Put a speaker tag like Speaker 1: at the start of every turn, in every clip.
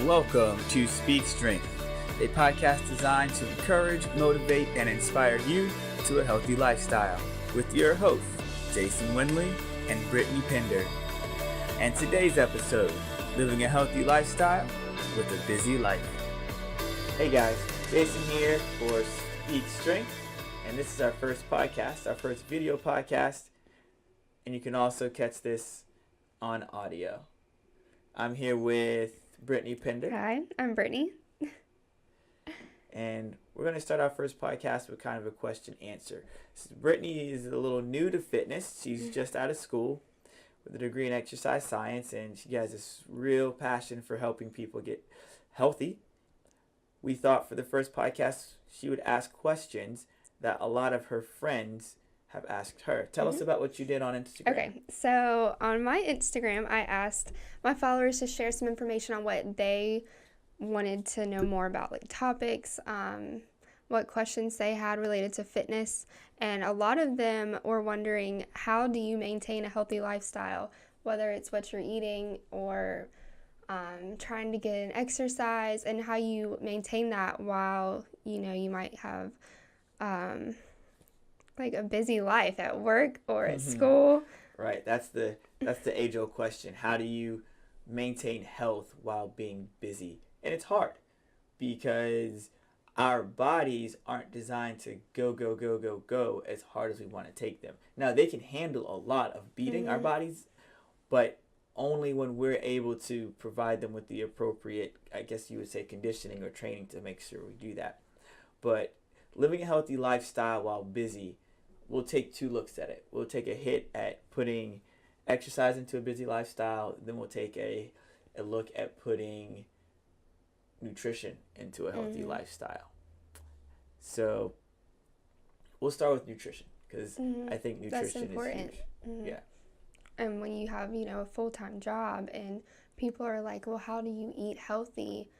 Speaker 1: Welcome to Speak Strength, a podcast designed to encourage, motivate, and inspire you to a healthy lifestyle with your hosts, Jason Winley and Brittany Pender. And today's episode, living a healthy lifestyle with a busy life. Hey guys, Jason here for Speak Strength, and this is our first podcast, our first video podcast, and you can also catch this on audio. I'm here with Brittany Pender.
Speaker 2: Hi, I'm Brittany.
Speaker 1: And we're going to start our first podcast with kind of a question answer. So Brittany is a little new to fitness. She's just out of school with a degree in exercise science, and she has this real passion for helping people get healthy. We thought for the first podcast, she would ask questions that a lot of her friends have asked her. Tell us about what you did on Instagram.
Speaker 2: Okay, so on my Instagram, I asked my followers to share some information on what they wanted to know more about, like topics, what questions they had related to fitness, and a lot of them were wondering, how do you maintain a healthy lifestyle, whether it's what you're eating or trying to get an exercise, and how you maintain that while, you might have like a busy life at work or at school.
Speaker 1: Right. That's the age-old question. How do you maintain health while being busy? And it's hard because our bodies aren't designed to go as hard as we want to take them. Now, they can handle a lot of beating our bodies, but only when we're able to provide them with the appropriate, I guess you would say, conditioning or training to make sure we do that. But living a healthy lifestyle while busy, we'll take two looks at it. We'll take a hit at putting exercise into a busy lifestyle. Then we'll take a look at putting nutrition into a healthy lifestyle. So we'll start with nutrition because I think nutrition is huge. Yeah.
Speaker 2: And when you have, a full-time job and people are like, well, how do you eat healthy?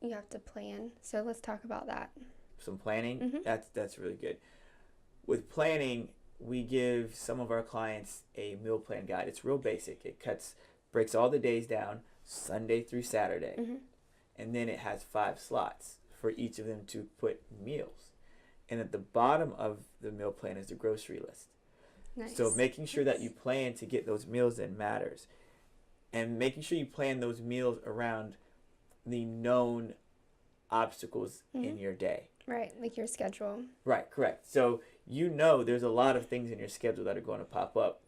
Speaker 2: You have to plan. So let's talk about that.
Speaker 1: Some planning, that's really good. With planning, we give some of our clients a meal plan guide. It's real basic. It breaks all the days down, Sunday through Saturday. And then it has 5 slots for each of them to put meals. And at the bottom of the meal plan is the grocery list.
Speaker 2: Nice.
Speaker 1: So making sure that you plan to get those meals in matters. And making sure you plan those meals around the known obstacles in your day.
Speaker 2: Right, like your schedule.
Speaker 1: Right, correct. So there's a lot of things in your schedule that are going to pop up.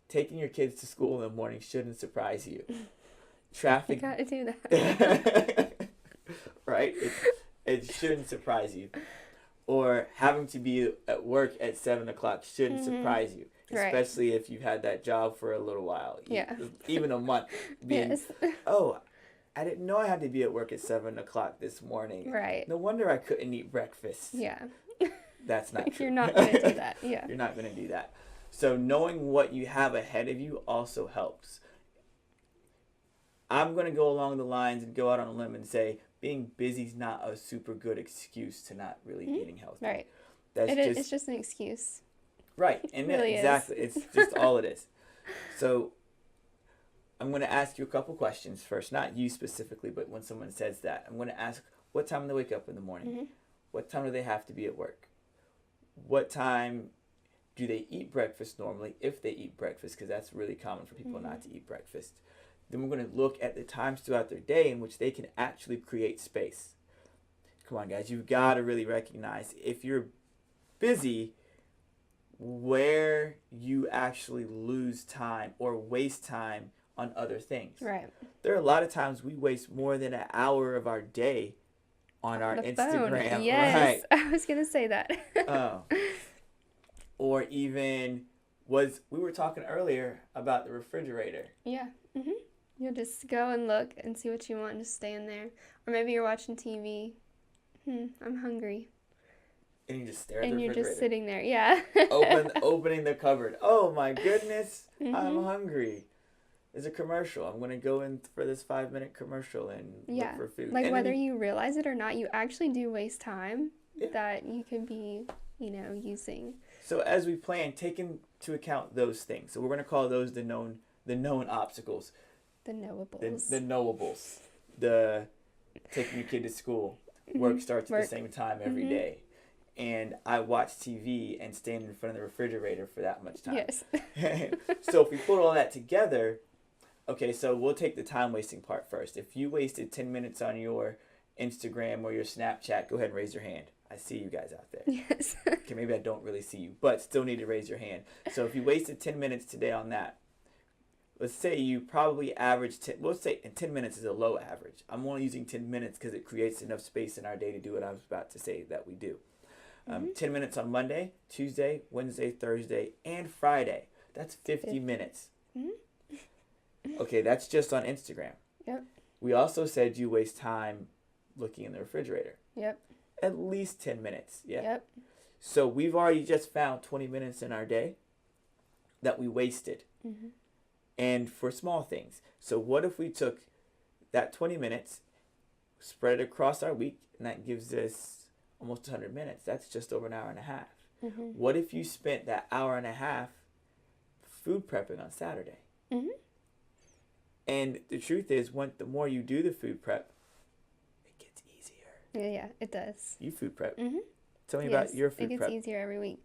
Speaker 1: Taking your kids to school in the morning shouldn't surprise you. Traffic.
Speaker 2: You gotta do that.
Speaker 1: Right? It shouldn't surprise you. Or having to be at work at 7 o'clock shouldn't surprise you. Especially if you've had that job for a little while.
Speaker 2: Yeah.
Speaker 1: Even a month. I didn't know I had to be at work at 7 o'clock this morning.
Speaker 2: Right.
Speaker 1: No wonder I couldn't eat breakfast.
Speaker 2: Yeah.
Speaker 1: That's not true.
Speaker 2: You're not going to do that. Yeah.
Speaker 1: You're not going to do that. So knowing what you have ahead of you also helps. I'm going to go along the lines and go out on a limb and say being busy is not a super good excuse to not really eating healthy.
Speaker 2: Right. It's just an excuse.
Speaker 1: Right. And
Speaker 2: really
Speaker 1: exactly. It's just all it is. So I'm going to ask you a couple questions first. Not you specifically, but when someone says that, I'm going to ask what time do they wake up in the morning? What time do they have to be at work? What time do they eat breakfast normally, if they eat breakfast, because that's really common for people not to eat breakfast. Then we're going to look at the times throughout their day in which they can actually create space. Come on, guys. You've got to really recognize if you're busy, where you actually lose time or waste time on other things.
Speaker 2: Right.
Speaker 1: There are a lot of times we waste more than an hour of our day on our Instagram.
Speaker 2: Phone. Yes,
Speaker 1: right.
Speaker 2: I was going to say that.
Speaker 1: Or even we were talking earlier about the refrigerator.
Speaker 2: Yeah. You'll just go and look and see what you want and just stay in there. Or maybe you're watching TV. I'm hungry.
Speaker 1: And you just stare at the
Speaker 2: refrigerator. And you're just sitting there. Yeah.
Speaker 1: Opening the cupboard. Oh my goodness. I'm hungry. There's a commercial. I'm going to go in for this 5-minute commercial and look for food.
Speaker 2: Like, and whether you realize it or not, you actually do waste time that you could be, using.
Speaker 1: So as we plan, take into account those things. So we're going to call those the known obstacles.
Speaker 2: The knowables.
Speaker 1: The knowables. the taking your kid to school. Work starts at the same time every
Speaker 2: Mhm.
Speaker 1: day. And I watch TV and stand in front of the refrigerator for that much time.
Speaker 2: Yes.
Speaker 1: So if we put all that together, okay, so we'll take the time wasting part first. If you wasted 10 minutes on your Instagram or your Snapchat, go ahead and raise your hand. I see you guys out there.
Speaker 2: Yes.
Speaker 1: Okay, maybe I don't really see you, but still need to raise your hand. So if you wasted 10 minutes today on that, let's say you probably averaged 10, let's say 10 minutes is a low average. I'm only using 10 minutes because it creates enough space in our day to do what I was about to say that we do. 10 minutes on Monday, Tuesday, Wednesday, Thursday, and Friday. That's 50 minutes. Okay, that's just on Instagram.
Speaker 2: Yep.
Speaker 1: We also said you waste time looking in the refrigerator.
Speaker 2: Yep.
Speaker 1: At least 10 minutes. Yeah.
Speaker 2: Yep.
Speaker 1: So we've already just found 20 minutes in our day that we wasted. And for small things. So what if we took that 20 minutes, spread it across our week, and that gives us almost 100 minutes. That's just over an hour and a half. What if you spent that hour and a half food prepping on Saturday? And the truth is, the more you do the food prep, it gets easier.
Speaker 2: Yeah, it does.
Speaker 1: You food prep. Tell me about your food
Speaker 2: prep. It
Speaker 1: prep.
Speaker 2: gets easier every week.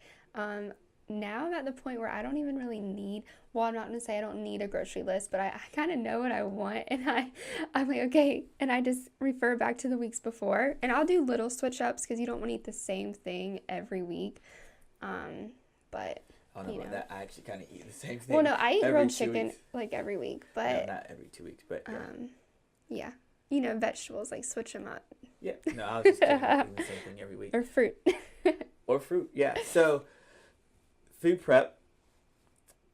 Speaker 2: Now I'm at the point where I don't even really need, well, I'm not going to say I don't need a grocery list, but I kind of know what I want, and I'm like, okay, and I just refer back to the weeks before, and I'll do little switch ups because you don't want to eat the same thing every week, but
Speaker 1: I don't know about that. I actually kind of eat the same thing.
Speaker 2: well, no, I eat
Speaker 1: every
Speaker 2: grilled
Speaker 1: 2
Speaker 2: chicken
Speaker 1: weeks.
Speaker 2: like every week,
Speaker 1: No,
Speaker 2: but
Speaker 1: not every 2 weeks, but
Speaker 2: yeah, you know, vegetables, like switch them up,
Speaker 1: yeah. No, I was just kidding about eating the same thing every week.
Speaker 2: or fruit.
Speaker 1: Or fruit, yeah. So, food prep,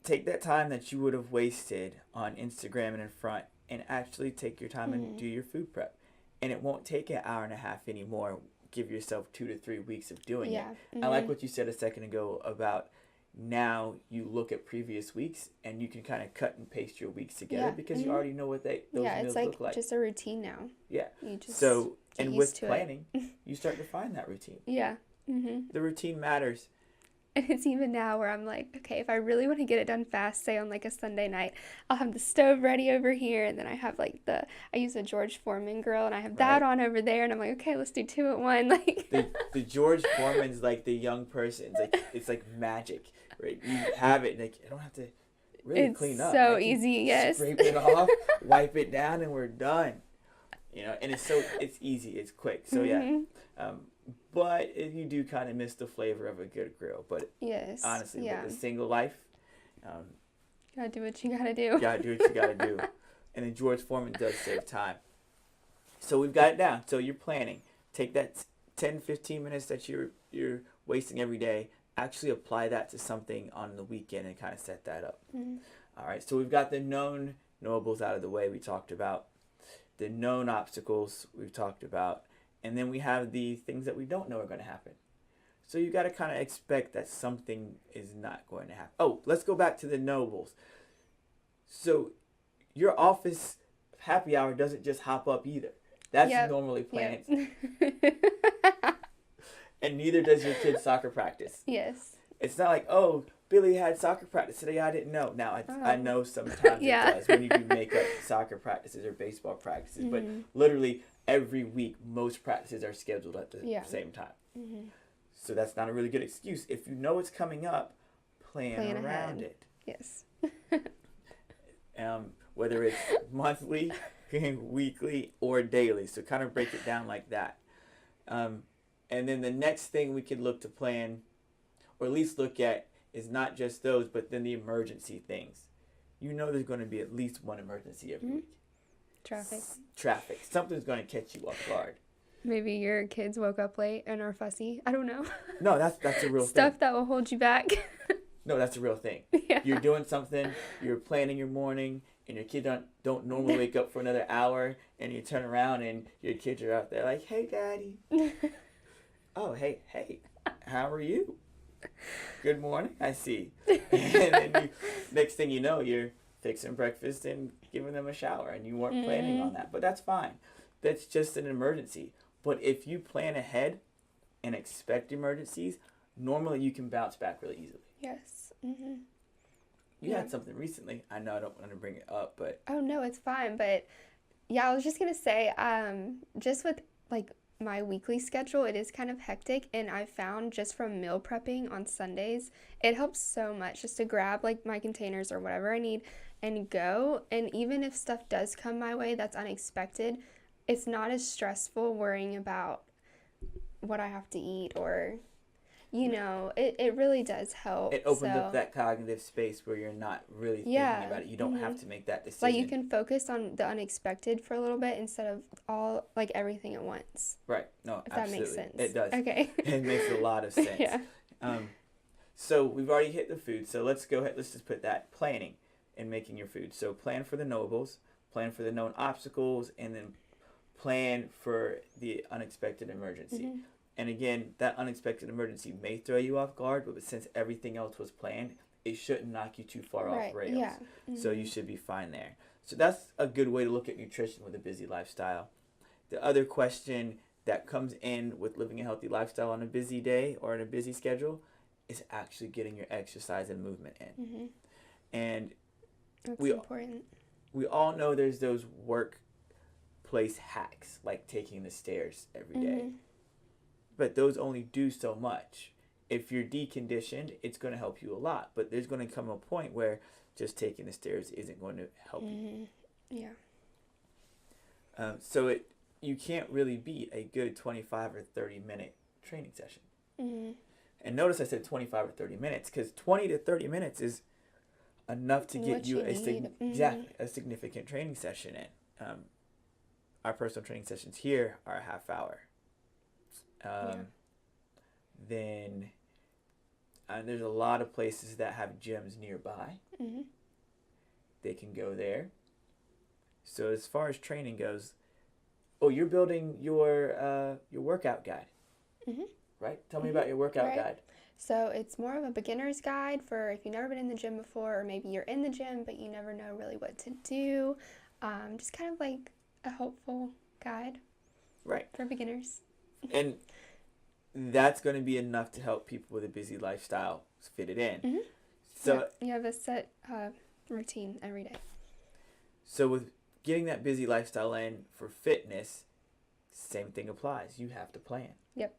Speaker 1: take that time that you would have wasted on Instagram and in front and actually take your time and do your food prep. And it won't take an hour and a half anymore. Give yourself 2 to 3 weeks of doing it. I like what you said a second ago about now you look at previous weeks and you can kind of cut and paste your weeks together because you already know what those meals look like.
Speaker 2: Just a routine now.
Speaker 1: Yeah.
Speaker 2: You just
Speaker 1: so,
Speaker 2: get
Speaker 1: and
Speaker 2: used
Speaker 1: with
Speaker 2: to
Speaker 1: planning, you start to find that routine.
Speaker 2: Yeah.
Speaker 1: The routine matters.
Speaker 2: And it's even now where I'm like, okay, if I really want to get it done fast, say on like a Sunday night, I'll have the stove ready over here, and then I have like I use a George Foreman grill, and I have that on over there, and I'm like, okay, let's do 2 at 1. Like
Speaker 1: the George Foreman's like the young person. It's like magic, right? You have it, like you don't have to really clean up.
Speaker 2: It's so
Speaker 1: Like,
Speaker 2: easy, yes.
Speaker 1: Scrape it off, wipe it down, and we're done. You know, and it's easy, it's quick. So yeah. But you do kind of miss the flavor of a good grill. But
Speaker 2: yes,
Speaker 1: honestly, with a single life,
Speaker 2: gotta do what you gotta do.
Speaker 1: Gotta do what you gotta do. And then George Foreman does save time. So we've got it down. So you're planning. Take that 10, 15 minutes that you're wasting every day. Actually apply that to something on the weekend and kind of set that up. All right. So we've got the known knowables out of the way. We talked about the known obstacles. We've talked about. And then we have the things that we don't know are going to happen. So you got to kind of expect that something is not going to happen. Oh, let's go back to the knowables. So your office happy hour doesn't just hop up either. That's normally planned. And neither does your kid's soccer practice.
Speaker 2: Yes.
Speaker 1: It's not like, oh, Billy had soccer practice today. I didn't know. Now, I know sometimes it does when you do make up soccer practices or baseball practices. But literally every week, most practices are scheduled at the same time. So that's not a really good excuse. If you know it's coming up, plan around it.
Speaker 2: Yes.
Speaker 1: Whether it's monthly, weekly, or daily. So kind of break it down like that. And then the next thing we could look to plan, or at least look at, is not just those, but then the emergency things. You know there's going to be at least one emergency every week. Traffic. Something's going to catch you off guard.
Speaker 2: Maybe your kids woke up late and are fussy. I don't know.
Speaker 1: No, that's a real thing.
Speaker 2: Stuff that will hold you back.
Speaker 1: No, that's a real thing.
Speaker 2: Yeah.
Speaker 1: You're doing something, you're planning your morning, and your kids don't normally wake up for another hour, and you turn around and your kids are out there like, hey, Daddy. Oh, hey, how are you? Good morning, I see. And then next thing you know, you're fixing breakfast and giving them a shower, and you weren't planning on that. But that's fine. That's just an emergency. But if you plan ahead and expect emergencies, normally you can bounce back really easily.
Speaker 2: Yes.
Speaker 1: You had something recently. I know I don't want to bring it up, but...
Speaker 2: Oh, no, it's fine. But Yeah, I was just gonna say, just with like my weekly schedule, it is kind of hectic, and I found just from meal prepping on Sundays, it helps so much just to grab like my containers or whatever I need and go. And even if stuff does come my way that's unexpected, it's not as stressful worrying about what I have to eat or, it really does help.
Speaker 1: It opens up
Speaker 2: So,
Speaker 1: that cognitive space where you're not really thinking
Speaker 2: yeah.
Speaker 1: about it. You don't have to make that
Speaker 2: Like
Speaker 1: decision.
Speaker 2: you can focus on the unexpected for a little bit instead of all like everything at once.
Speaker 1: Right. No,
Speaker 2: If
Speaker 1: absolutely.
Speaker 2: that makes sense.
Speaker 1: It does.
Speaker 2: Okay.
Speaker 1: It makes a lot of sense.
Speaker 2: Yeah.
Speaker 1: So we've already hit the food. So let's go ahead. Let's just put that planning and making your food. So plan for the knowables, plan for the known obstacles, and then plan for the unexpected emergency.
Speaker 2: Mm-hmm.
Speaker 1: And again, that unexpected emergency may throw you off guard, but since everything else was planned, it shouldn't knock you too far off rails.
Speaker 2: Yeah.
Speaker 1: So you should be fine there. So that's a good way to look at nutrition with a busy lifestyle. The other question that comes in with living a healthy lifestyle on a busy day or in a busy schedule is actually getting your exercise and movement in.
Speaker 2: Mm-hmm.
Speaker 1: And
Speaker 2: That's
Speaker 1: we
Speaker 2: important.
Speaker 1: we all know there's those workplace hacks like taking the stairs every day.
Speaker 2: Mm-hmm.
Speaker 1: But those only do so much. If you're deconditioned, it's going to help you a lot. But there's going to come a point where just taking the stairs isn't going to help you.
Speaker 2: Yeah.
Speaker 1: So you can't really beat a good 25 or 30-minute training session.
Speaker 2: Mm-hmm.
Speaker 1: And notice I said 25 or 30 minutes because 20 to 30 minutes is enough to get
Speaker 2: What
Speaker 1: you
Speaker 2: you need.
Speaker 1: exactly a significant training session in. Our personal training sessions here are a half hour. Then there's a lot of places that have gyms nearby.
Speaker 2: Mm-hmm.
Speaker 1: They can go there. So as far as training goes, you're building your workout guide, right? Tell me about your workout guide.
Speaker 2: So it's more of a beginner's guide for if you've never been in the gym before, or maybe you're in the gym but you never know really what to do. Just kind of like a helpful guide,
Speaker 1: right,
Speaker 2: for beginners.
Speaker 1: And that's going to be enough to help people with a busy lifestyle fit it in.
Speaker 2: Mm-hmm.
Speaker 1: So
Speaker 2: you have a set routine every day.
Speaker 1: So with getting that busy lifestyle in for fitness, same thing applies. You have to plan.
Speaker 2: Yep.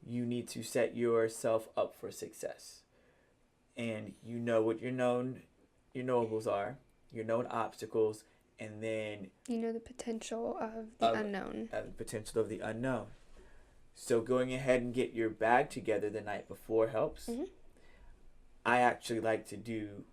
Speaker 1: You need to set yourself up for success. And you know what your knowables are, your known obstacles, and then
Speaker 2: you know the potential of the unknown.
Speaker 1: The potential of the unknown. So going ahead and get your bag together the night before helps.
Speaker 2: Mm-hmm.
Speaker 1: I actually like to do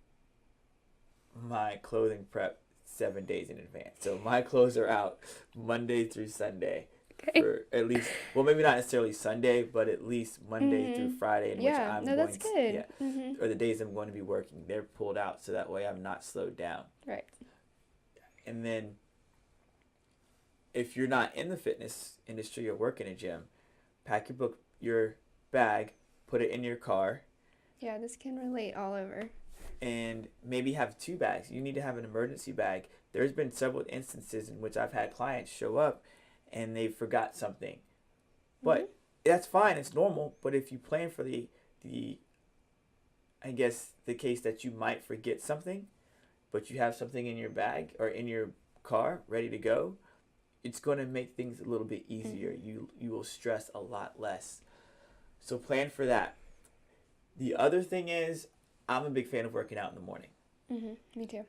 Speaker 1: my clothing prep 7 days in advance. So my clothes are out Monday through Sunday.
Speaker 2: Okay.
Speaker 1: For at least, well, maybe not necessarily Sunday, but at least Monday through Friday, in which I'm going
Speaker 2: that's good.
Speaker 1: to, or the days I'm going to be working, they're pulled out so that way I'm not slowed down.
Speaker 2: Right.
Speaker 1: And then if you're not in the fitness industry or work in a gym, pack your bag, put it in your car.
Speaker 2: Yeah, this can relate all over.
Speaker 1: And maybe have 2 bags. You need to have an emergency bag. There's been several instances in which I've had clients show up and they forgot something. But that's fine, it's normal. But if you plan for the I guess the case that you might forget something, but you have something in your bag or in your car ready to go, it's going to make things a little bit easier. You will stress a lot less. So plan for that. The other thing is, I'm a big fan of working out in the morning.
Speaker 2: Me too.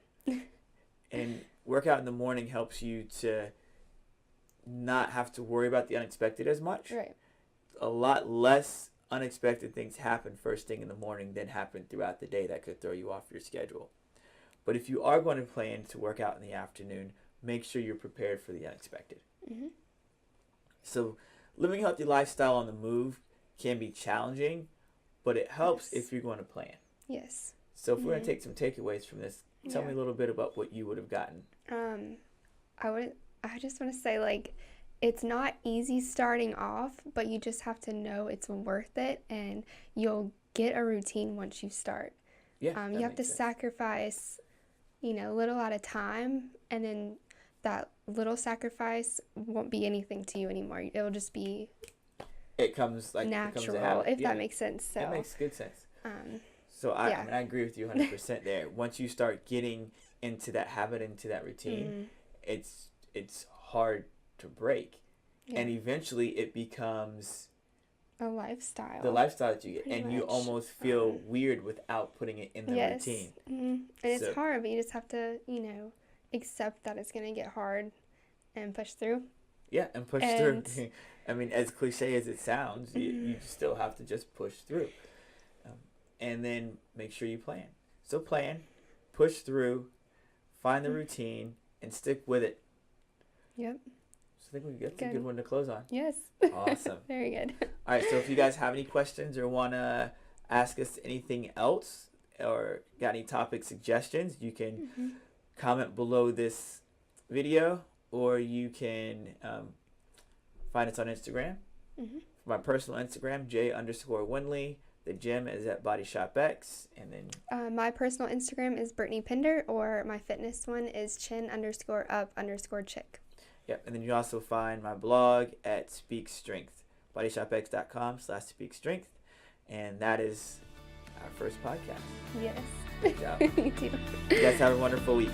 Speaker 1: And workout in the morning helps you to not have to worry about the unexpected as much.
Speaker 2: Right.
Speaker 1: A lot less unexpected things happen first thing in the morning than happen throughout the day that could throw you off your schedule. But if you are going to plan to work out in the afternoon, make sure you're prepared for the unexpected. So living a healthy lifestyle on the move can be challenging, but it helps if you're going to plan.
Speaker 2: Yes.
Speaker 1: So if we're going to take some takeaways from this, tell me a little bit about what you would have gotten.
Speaker 2: I just want to say, like, it's not easy starting off, but you just have to know it's worth it, and you'll get a routine once you start.
Speaker 1: Yeah,
Speaker 2: you have to sacrifice, little at a time, and then that little sacrifice won't be anything to you anymore. It'll just be natural, if that makes sense. So
Speaker 1: that makes good sense. So I agree with you 100% there. Once you start getting into that habit, into that routine, it's it's hard to break.
Speaker 2: Yeah.
Speaker 1: And eventually it becomes
Speaker 2: A lifestyle.
Speaker 1: the lifestyle that you get.
Speaker 2: Pretty
Speaker 1: And you
Speaker 2: much.
Speaker 1: almost feel weird without putting it in the
Speaker 2: Yes.
Speaker 1: routine.
Speaker 2: And it's
Speaker 1: So-
Speaker 2: hard, but you just have to, accept that it's going to get hard and push through.
Speaker 1: Yeah, and push
Speaker 2: And-
Speaker 1: through. I mean, as cliche as it sounds, you still have to just push through. And then make sure you plan. So plan, push through, find the routine, and stick with it.
Speaker 2: Yep.
Speaker 1: So I think that's a
Speaker 2: Good.
Speaker 1: good one to close on.
Speaker 2: Yes.
Speaker 1: Awesome.
Speaker 2: Very good.
Speaker 1: All right, so if you guys have any questions or want to ask us anything else or got any topic suggestions, you can comment below this video, or you can find us on Instagram. My personal Instagram, J_Winley. The gym is at Body Shop X. And then
Speaker 2: My personal Instagram is Brittany Pinder, or my fitness one is chin_up_chick.
Speaker 1: yep, and then you also find my blog at Speak Strength, bodyshopx.com/speakstrength. And that is our first podcast.
Speaker 2: Yes.
Speaker 1: Good job.
Speaker 2: Me too.
Speaker 1: You guys have a wonderful week.